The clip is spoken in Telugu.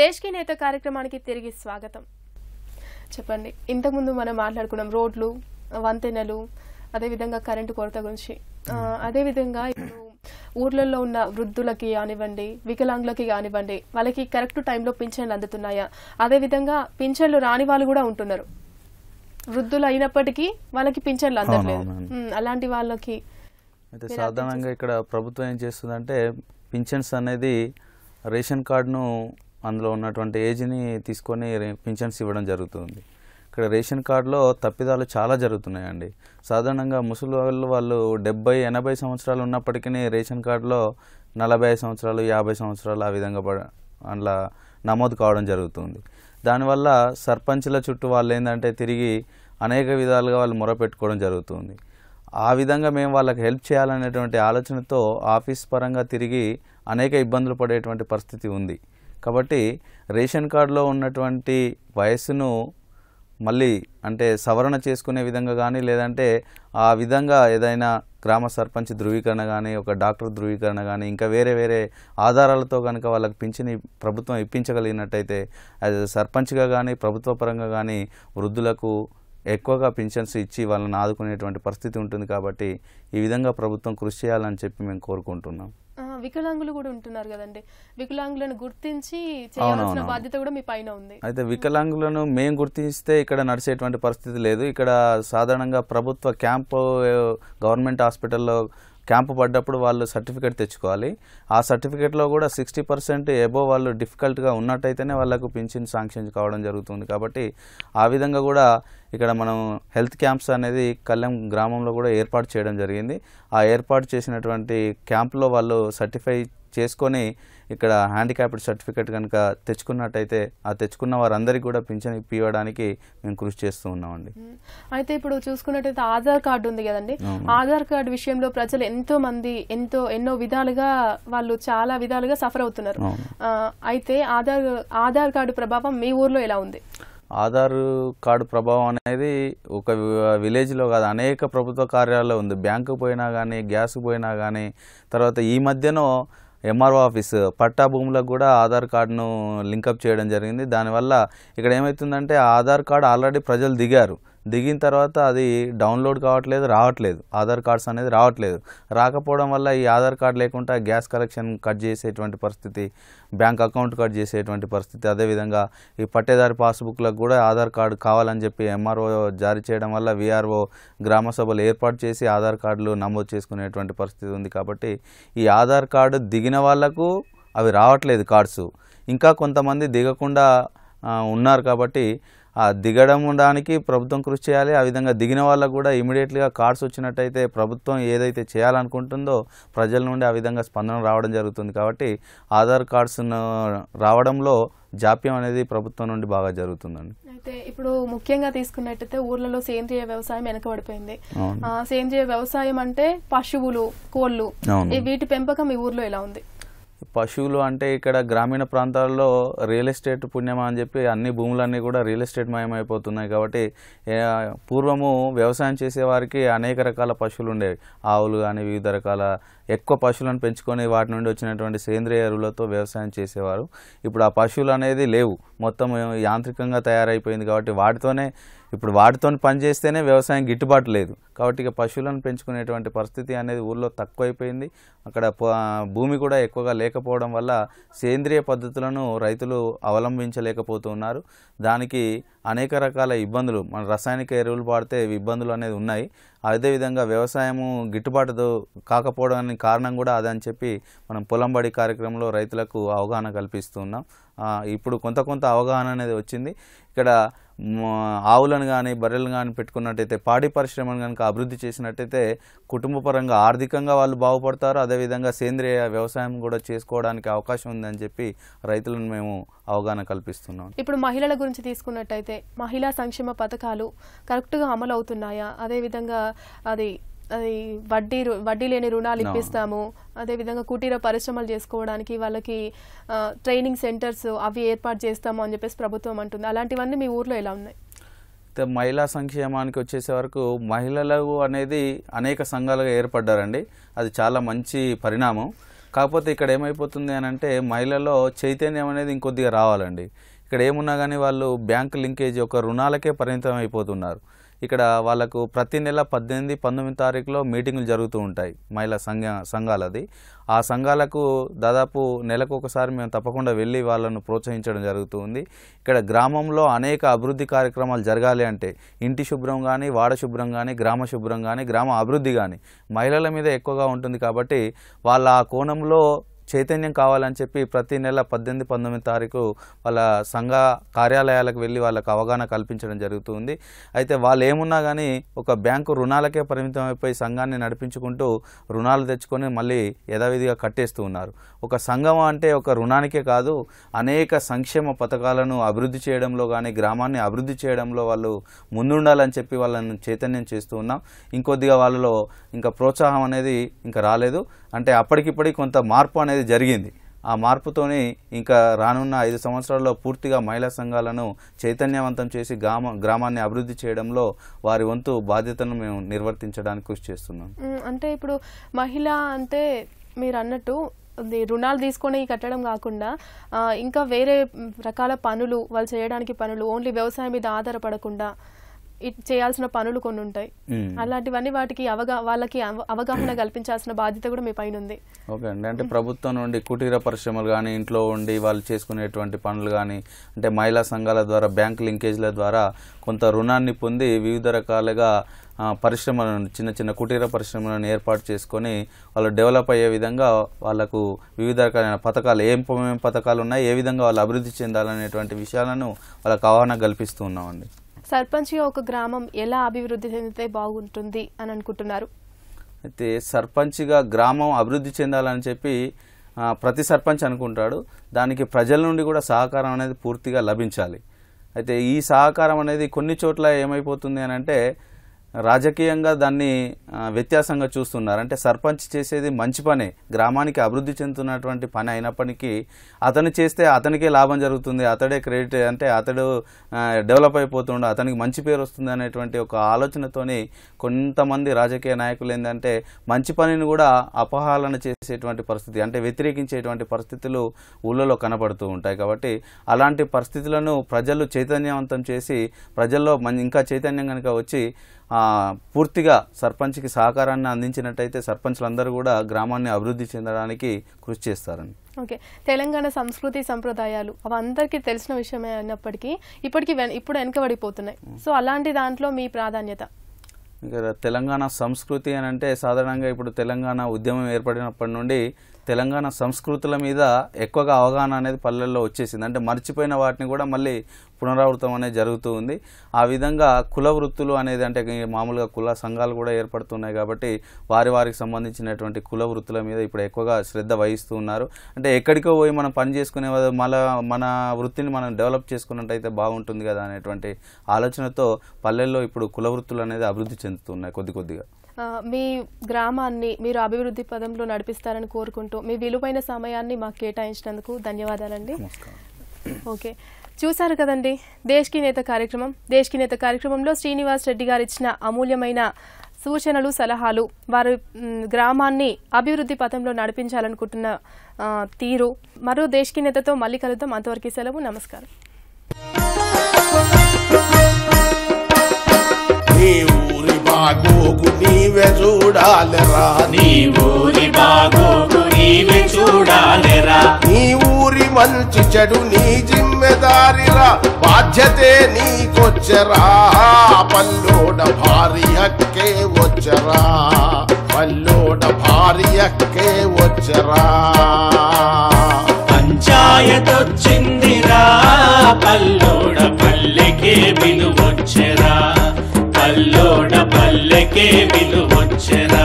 దేశ్ కి నేత కార్యక్రమానికి తిరిగి స్వాగతం. చెప్పండి, ఇంతకుముందు మనం మాట్లాడుకున్నాం రోడ్లు, వంతెనలు, అదేవిధంగా కరెంటు కొరత గురించి. అదేవిధంగా ఇప్పుడు ఊర్లలో ఉన్న వృద్ధులకి కానివ్వండి, వికలాంగులకి కానివ్వండి, వాళ్ళకి కరెక్ట్ టైంలో పింఛన్లు అందుతున్నాయా? అదేవిధంగా పింఛన్లు రాని వాళ్ళు కూడా ఉంటున్నారు. వృద్ధులు అయినప్పటికీ వాళ్ళకి పింఛన్లు అందట్లేదు. అలాంటి వాళ్ళకి అయితే సాధారణంగా ఇక్కడ ప్రభుత్వం ఏం చేస్తుందంటే పింఛన్స్ అనేది రేషన్ కార్డును అందులో ఉన్నటువంటి ఏజ్ని తీసుకొని పింఛన్స్ ఇవ్వడం జరుగుతుంది. ఇక్కడ రేషన్ కార్డులో తప్పిదాలు చాలా జరుగుతున్నాయండి. సాధారణంగా ముసలి వాళ్ళు 70-80 సంవత్సరాలు ఉన్నప్పటికీ రేషన్ కార్డులో 45 సంవత్సరాలు 50 సంవత్సరాలు ఆ విధంగా అందులో నమోదు కావడం జరుగుతుంది. దానివల్ల సర్పంచ్ల చుట్టూ వాళ్ళు ఏంటంటే తిరిగి అనేక విధాలుగా వాళ్ళు మొరపెట్టుకోవడం జరుగుతుంది. ఆ విధంగా మేము వాళ్ళకి హెల్ప్ చేయాలనేటువంటి ఆలోచనతో ఆఫీస్ పరంగా తిరిగి అనేక ఇబ్బందులు పడేటువంటి పరిస్థితి ఉంది. కాబట్టి రేషన్ కార్డులో ఉన్నటువంటి వయస్సును మళ్ళీ అంటే సవరణ చేసుకునే విధంగా కానీ, లేదంటే ఆ విధంగా ఏదైనా గ్రామ సర్పంచ్ ధృవీకరణ కానీ, ఒక డాక్టర్ ధృవీకరణ కానీ, ఇంకా వేరే వేరే ఆధారాలతో కనుక వాళ్ళకి పింఛని ప్రభుత్వం ఇప్పించగలిగినట్టయితే అది సర్పంచ్గా కానీ ప్రభుత్వ పరంగా కానీ వృద్ధులకు ఎక్కువగా పింఛన్స్ ఇచ్చి వాళ్ళని ఆదుకునేటువంటి పరిస్థితి ఉంటుంది. కాబట్టి ఈ విధంగా ప్రభుత్వం కృషి చేయాలని చెప్పి మేము కోరుకుంటున్నాం. వికలాంగులు కూడా ఉంటున్నారు కదండి, వికలాంగులను గుర్తించి చేయాల్సిన బాధ్యత కూడా మీ పైన ఉంది. అయితే వికలాంగులను మేము గుర్తిస్తే ఇక్కడ నడిచేటువంటి పరిస్థితి లేదు. ఇక్కడ సాధారణంగా ప్రభుత్వ క్యాంపు గవర్నమెంట్ హాస్పిటల్లో క్యాంపు పడ్డప్పుడు వాళ్ళు సర్టిఫికేట్ తెచ్చుకోవాలి. ఆ సర్టిఫికేట్లో కూడా 60% ఎబో వాళ్ళు డిఫికల్ట్గా ఉన్నట్టయితేనే వాళ్ళకు పింఛన్ శాంక్షన్ కావడం జరుగుతుంది. కాబట్టి ఆ విధంగా కూడా ఇక్కడ మనం హెల్త్ క్యాంప్స్ అనేది కళ్యాణ్ గ్రామంలో కూడా ఏర్పాటు చేయడం జరిగింది. ఆ ఏర్పాటు చేసినటువంటి క్యాంప్లో వాళ్ళు సర్టిఫై చేసుకొని ఇక్కడ హ్యాండిక్యాప్డ్ సర్టిఫికేట్ కనుక తెచ్చుకున్నట్టయితే ఆ తెచ్చుకున్న వారందరికీ కూడా పింఛన్ ఇప్పివ్వడానికి మేము కృషి చేస్తూ ఉన్నామండి. అయితే ఇప్పుడు చూసుకున్నట్టయితే ఆధార్ కార్డు ఉంది కదండి, ఆధార్ కార్డు విషయంలో ప్రజలు ఎంతో మంది ఎన్నో విధాలుగా వాళ్ళు చాలా విధాలుగా సఫర్ అవుతున్నారు. అయితే ఆధార్ కార్డు ప్రభావం మీ ఊర్లో ఎలా ఉంది? ఆధార్ కార్డు ప్రభావం అనేది ఒక విలేజ్లో కాదు, అనేక ప్రభుత్వ కార్యాలయాల్లో ఉంది. బ్యాంకు పోయినా కానీ, గ్యాస్ పోయినా కానీ, తర్వాత ఈ మధ్యనో ఎంఆర్ఓ ఆఫీస్ పట్టా భూములకు కూడా ఆధార్ కార్డును లింకప్ చేయడం జరిగింది. దానివల్ల ఇక్కడ ఏమవుతుందంటే ఆధార్ కార్డు ఆల్రెడీ ప్రజలు దిగిన తర్వాత అది డౌన్లోడ్ రావట్లేదు, ఆధార్ కార్డ్స్ అనేది రాకపోవడం వల్ల ఈ ఆధార్ కార్డు లేకుండా గ్యాస్ కలెక్షన్ కట్ చేసేటువంటి పరిస్థితి, బ్యాంక్ అకౌంట్ కట్ చేసేటువంటి పరిస్థితి, అదేవిధంగా ఈ పట్టేదారి పాస్బుక్లకు కూడా ఆధార్ కార్డు కావాలని చెప్పి ఎంఆర్ఓ జారీ చేయడం వల్ల విఆర్ఓ గ్రామ సభలు ఏర్పాటు చేసి ఆధార్ కార్డులు నమోదు చేసుకునేటువంటి పరిస్థితి ఉంది. కాబట్టి ఈ ఆధార్ కార్డు దిగిన వాళ్లకు అవి రావట్లేదు కార్డ్స్, ఇంకా కొంతమంది దిగకుండా ఉన్నారు. కాబట్టి ఆ దిగడం ఉండడానికి ప్రభుత్వం కృషి చేయాలి. ఆ విధంగా దిగిన వాళ్ళకు కూడా ఇమీడియట్లీగా కార్డ్స్ వచ్చినట్టయితే ప్రభుత్వం ఏదైతే చేయాలనుకుంటుందో ప్రజల నుండి ఆ విధంగా స్పందన రావడం జరుగుతుంది. కాబట్టి ఆధార్ కార్డ్స్ రావడంలో జాప్యం అనేది ప్రభుత్వం నుండి బాగా జరుగుతుందండి. అయితే ఇప్పుడు ముఖ్యంగా తీసుకున్నట్టయితే ఊర్లలో సేంద్రియ వ్యవసాయం వెనకబడిపోయింది. సేంద్రియ వ్యవసాయం అంటే పశువులు, కోళ్లు, వీటి పెంపకం ఈ ఊర్లో ఎలా ఉంది? పశువులు అంటే ఇక్కడ గ్రామీణ ప్రాంతాల్లో రియల్ ఎస్టేట్ పుణ్యమా అని చెప్పి అన్ని భూములన్నీ కూడా రియల్ ఎస్టేట్ మయమైపోతున్నాయి. కాబట్టి పూర్వము వ్యవసాయం చేసేవారికి అనేక రకాల పశువులు ఉండేవి, ఆవులు కానీ వివిధ రకాల ఎక్కువ పశువులను పెంచుకొని వాటి నుండి వచ్చినటువంటి సేంద్రియ ఎరువులతో వ్యవసాయం చేసేవారు. ఇప్పుడు ఆ పశువులు అనేది లేవు, మొత్తం యాంత్రికంగా తయారైపోయింది. కాబట్టి వాటితో పనిచేస్తేనే వ్యవసాయం గిట్టుబాటు లేదు. కాబట్టి ఇక పశువులను పెంచుకునేటువంటి పరిస్థితి అనేది ఊళ్ళో తక్కువైపోయింది. అక్కడ భూమి కూడా ఎక్కువగా లేకపోవడం వల్ల సేంద్రియ పద్ధతులను రైతులు అవలంబించలేకపోతున్నారు. దానికి అనేక రకాల ఇబ్బందులు, మన రసాయనిక ఎరువులు వాడితే ఇబ్బందులు అనేది ఉన్నాయి. అదేవిధంగా వ్యవసాయము గిట్టుబాటు కాకపోవడానికి కారణం కూడా అదని చెప్పి మనం పొలం బడి కార్యక్రమంలో రైతులకు అవగాహన కల్పిస్తున్నాం. ఇప్పుడు కొంత అవగాహన అనేది వచ్చింది. ఇక్కడ ఆవులను కానీ బర్రెలను కానీ పెట్టుకున్నట్టయితే పాడి పరిశ్రమను కనుక అభివృద్ధి చేసినట్టయితే కుటుంబ పరంగా ఆర్థికంగా వాళ్ళు బాగుపడతారు. అదేవిధంగా సేంద్రియ వ్యవసాయం కూడా చేసుకోవడానికి అవకాశం ఉందని చెప్పి రైతులను మేము అవగాహన కల్పిస్తున్నాం. ఇప్పుడు మహిళల గురించి తీసుకున్నట్టయితే మహిళా సంక్షేమ పథకాలు కరెక్ట్గా అమలు అవుతున్నాయా? అదేవిధంగా అది వడ్డీ లేని రుణాలు ఇప్పిస్తాము, అదేవిధంగా కుటీర పరిశ్రమలు చేసుకోవడానికి వాళ్ళకి ట్రైనింగ్ సెంటర్స్ అవి ఏర్పాటు చేస్తాము అని చెప్పేసి ప్రభుత్వం అంటుంది. అలాంటివన్నీ మీ ఊర్లో ఎలా ఉన్నాయి? మహిళా సంక్షేమానికి వచ్చేసే వరకు మహిళలు అనేది అనేక సంఘాలుగా ఏర్పడ్డారండి. అది చాలా మంచి పరిణామం. కాకపోతే ఇక్కడ ఏమైపోతుంది అని అంటే మహిళల్లో చైతన్యం అనేది ఇంకొద్దిగా రావాలండి. ఇక్కడ ఏమున్నా కానీ వాళ్ళు బ్యాంక్ లింకేజ్ ఒక రుణాలకే పరిమితం అయిపోతున్నారు. ఇక్కడ వాళ్ళకు ప్రతి నెల 18, 19 తారీఖులో మీటింగులు జరుగుతూ ఉంటాయి మహిళా సంఘాలది. ఆ సంఘాలకు దాదాపు నెలకు ఒకసారి మేము తప్పకుండా వెళ్ళి వాళ్ళను ప్రోత్సహించడం జరుగుతుంది. ఇక్కడ గ్రామంలో అనేక అభివృద్ధి కార్యక్రమాలు జరగాలి అంటే ఇంటి శుభ్రం కానీ, వాడ శుభ్రం కానీ, గ్రామ శుభ్రం కానీ, గ్రామ అభివృద్ధి కానీ మహిళల మీద ఎక్కువగా ఉంటుంది. కాబట్టి వాళ్ళ ఆ కోణంలో చైతన్యం కావాలని చెప్పి ప్రతి నెల 18, 19 తారీఖు వాళ్ళ సంఘ కార్యాలయాలకు వెళ్ళి వాళ్ళకు అవగాహన కల్పించడం జరుగుతుంది. అయితే వాళ్ళు ఏమున్నా కానీ ఒక బ్యాంకు రుణాలకే పరిమితం అయిపోయి సంఘాన్ని నడిపించుకుంటూ రుణాలు తెచ్చుకొని మళ్ళీ యథావిధిగా కట్టేస్తూ ఉన్నారు. ఒక సంఘం అంటే ఒక రుణానికే కాదు, అనేక సంక్షేమ పథకాలను అభివృద్ధి చేయడంలో కానీ, గ్రామాన్ని అభివృద్ధి చేయడంలో వాళ్ళు ముందుండాలని చెప్పి వాళ్ళని చైతన్యం చేస్తూ ఉన్నాం. ఇంకొద్దిగా వాళ్ళలో ఇంకా ప్రోత్సాహం అనేది ఇంకా రాలేదు. అంటే అప్పటికిప్పటికి కొంత మార్పు అనేది జరిగింది. ఆ మార్పుతోని ఇంకా రానున్న 5 సంవత్సరాల్లో పూర్తిగా మహిళా సంఘాలను చైతన్యవంతం చేసి గ్రామాన్ని అభివృద్ధి చేయడంలో వారి వంతు బాధ్యతను మేము నిర్వర్తించడానికి కృషి చేస్తున్నాం. అంటే ఇప్పుడు మహిళ అంటే మీరు అన్నట్టు రుణాలు తీసుకొని కట్టడం కాకుండా ఇంకా వేరే రకాల పనులు వాళ్ళు చేయడానికి పనులు ఓన్లీ వ్యవసాయం మీద ఆధారపడకుండా చేయాల్సిన పనులు కొన్ని ఉంటాయి. అలాంటివన్నీ వాటికి వాళ్ళకి అవగాహన కల్పించాల్సిన బాధ్యత కూడా మీ పైన ఉంది. ఓకే అండి. అంటే ప్రభుత్వం నుండి కుటీర పరిశ్రమలు కానీ, ఇంట్లో ఉండి వాళ్ళు చేసుకునేటువంటి పనులు కానీ, అంటే మహిళా సంఘాల ద్వారా బ్యాంక్ లింకేజ్ల ద్వారా కొంత రుణాన్ని పొంది వివిధ రకాలుగా పరిశ్రమలను, చిన్న చిన్న కుటీర పరిశ్రమలను ఏర్పాటు చేసుకొని వాళ్ళు డెవలప్ అయ్యే విధంగా వాళ్ళకు వివిధ రకాలైన పథకాలు ఏం పథకాలు ఉన్నాయి, ఏ విధంగా వాళ్ళు అభివృద్ధి చెందాలనేటువంటి విషయాలను వాళ్ళకు అవగాహన కల్పిస్తూ ఉన్నామండి. సర్పంచ్గా ఒక గ్రామం ఎలా అభివృద్ధి చెందితే బాగుంటుంది అని అనుకుంటున్నారు? అయితే సర్పంచ్గా గ్రామం అభివృద్ధి చెందాలని చెప్పి ప్రతి సర్పంచ్ అనుకుంటాడు. దానికి ప్రజల నుండి కూడా సహకారం అనేది పూర్తిగా లభించాలి. అయితే ఈ సహకారం అనేది కొన్ని చోట్ల ఏమైపోతుంది అని అంటే రాజకీయంగా దాన్ని వ్యత్యాసంగా చూస్తున్నారు. అంటే సర్పంచ్ చేసేది మంచి పనే, గ్రామానికి అభివృద్ధి చెందుతున్నటువంటి పని అయినప్పటికీ అతను చేస్తే అతనికే లాభం జరుగుతుంది, అతడే క్రెడిట్, అంటే అతడు డెవలప్ అయిపోతుండే, అతనికి మంచి పేరు వస్తుంది అనేటువంటి ఒక ఆలోచనతోని కొంతమంది రాజకీయ నాయకులు ఏంటంటే మంచి పనిని కూడా అపహాళన చేసేటువంటి పరిస్థితి, అంటే వ్యతిరేకించేటువంటి పరిస్థితులు ఊళ్ళలో కనబడుతూ ఉంటాయి. కాబట్టి అలాంటి పరిస్థితులను ప్రజలు చైతన్యవంతం చేసి ప్రజల్లో ఇంకా చైతన్యం కనుక వచ్చి పూర్తిగా సర్పంచ్కి సహకారాన్ని అందించినట్టయితే సర్పంచ్లందరూ కూడా గ్రామాన్ని అభివృద్ధి చెందడానికి కృషి చేస్తారని. ఓకే, తెలంగాణ సంస్కృతి సంప్రదాయాలు అవి అందరికీ తెలిసిన విషయమే అయినప్పటికీ ఇప్పుడు వెనకబడిపోతున్నాయి. సో అలాంటి దాంట్లో మీ ప్రాధాన్యత? తెలంగాణ సంస్కృతి అని అంటే సాధారణంగా ఇప్పుడు తెలంగాణ ఉద్యమం ఏర్పడినప్పటి నుండి తెలంగాణ సంస్కృతుల మీద ఎక్కువగా అవగాహన అనేది పల్లెల్లో వచ్చేసింది. అంటే మర్చిపోయిన వాటిని కూడా మళ్ళీ పునరావృతం అనేది జరుగుతూ ఉంది. ఆ విధంగా కుల వృత్తులు అనేది, అంటే మామూలుగా కుల సంఘాలు కూడా ఏర్పడుతున్నాయి కాబట్టి వారికి సంబంధించినటువంటి కుల వృత్తుల మీద ఇప్పుడు ఎక్కువగా శ్రద్ధ వహిస్తూ ఉన్నారు. అంటే ఎక్కడికో పోయి మనం పని చేసుకునే మన వృత్తిని మనం డెవలప్ చేసుకున్నట్టయితే బాగుంటుంది కదా అనేటువంటి ఆలోచనతో పల్లెల్లో ఇప్పుడు కుల వృత్తులు అనేది అభివృద్ధి చెందుతున్నాయి కొద్దిగా. మీ గ్రామాన్ని మీరు అభివృద్ధి పదంలో నడిపిస్తారని కోరుకుంటూ మీ విలువైన సమయాన్ని మాకు కేటాయించినందుకు ధన్యవాదాలండి. ఓకే, చూశారు కదండి దేశ్ కి నేత కార్యక్రమం. దేశ్ కి నేత కార్యక్రమంలో శ్రీనివాస్ రెడ్డి గారు ఇచ్చిన అమూల్యమైన సూచనలు, సలహాలు, వారి గ్రామాన్ని అభివృద్ధి పథంలో నడిపించాలనుకుంటున్న తీరు. మరో దేశ్ కి నేతతో మళ్ళీ కలుద్దాం. అంతవరకు సెలవు, నమస్కారం. బాగోగు నీవే చూడాలిరా, నీ ఊరి బాగోగు నీవే చూడాలిరా, నీ ఊరి మంచి చెడు నీ జిమ్మెదారిరా, బాధ్యతే నీకొచ్చరా, పల్లోడ భారీ హక్కే వచ్చరా, పల్లోడ భారీ హక్కే వచ్చరా. పంచాయతొచ్చిందిరా, పల్లోడ పల్లెకే విలువొచ్చెరా, పల్లోడ పల్లెకే విలువొచ్చెరా.